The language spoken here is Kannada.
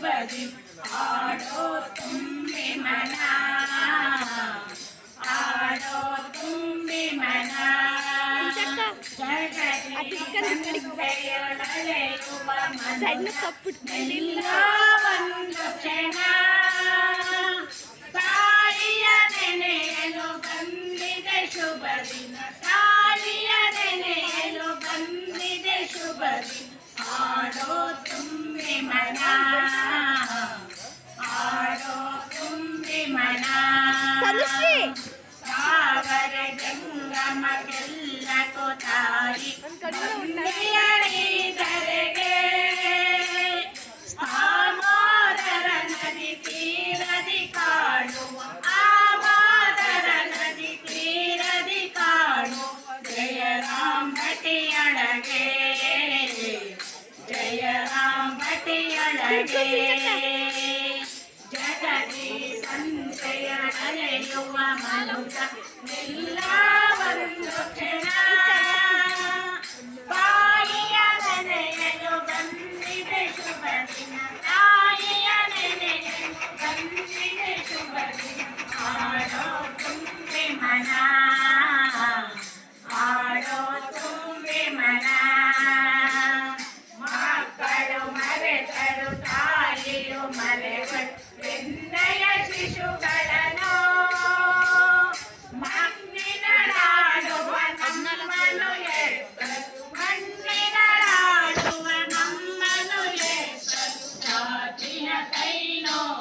ಶುಭದಿ ಆಡೋ ತುಂಬಿ ಮನ ಆಡೋ ತುಂಬಿ ಮನ ಜಗದೊಳೆಯುವ ಮನಸ್ಸಿಲ್ಲ ಒಂದು ಕ್ಷಣ ತಾಯಿಯ ನೆನೆಯಲು ಬಂದಿದೆ ಶುಭ ದಿನ ತಾಯಿಯ ನೆನೆಯಲು ಬಂದಿದೆ ಶುಭ ದಿನ ಆಡೋ ತುಂಬಿ ಮನ ಆಡೋ ತುಂಬಿ ಮನ ಸಾಗರ ಜಂಗಮಕ್ಕೆಲ್ಲ ತಾಯಿ ಧರೆಗೆ ಆಮಾದರ ನದಿ ತೀರದಿ ಕಾಣುವ ಆಮಾದರ ನದಿ ತೀರದಿ ಕಾಣು ಜಯ ರಾಮ್ ಭಟಿಯೊಳಗೆ ಜಯ ರಾಮ್ ಭಟಿಯೊಳಗೆ ಜಗದಿ ಸಂತೆಯ ಅಲೆಯುವ ಮನುಜ ಎಲ್ಲ ಒಂದು ಕ್ಷಣ ತಾಯಿಯ ನೆನೆಯಲು ಬಂದಿದೆ ಶುಭ ದಿನ ತಾಯಿಯ ನೆನೆಯಲು ಬಂದಿದೆ ಶುಭ ದಿನ ಆಡೋ ತುಂಬಿ ಮನ ಆಡೋ ತುಂಬಿ ಮನ ಮಕ್ಕಳು ಮರೆತರು ತಾಯಿಯು ಮರೆಗಳು ಬೆನ್ನಯ ಶಿಶುಗಳನ್ನು ಮಣ್ಣಿನಳಾಡುವ ನಮ್ಮನು ಎತ್ತರು ಮಣ್ಣಿನಳಾಡುವ ನಮ್ಮನು ಎತ್ತರು ಜಾತಿಯ ಕೈ ನೋವು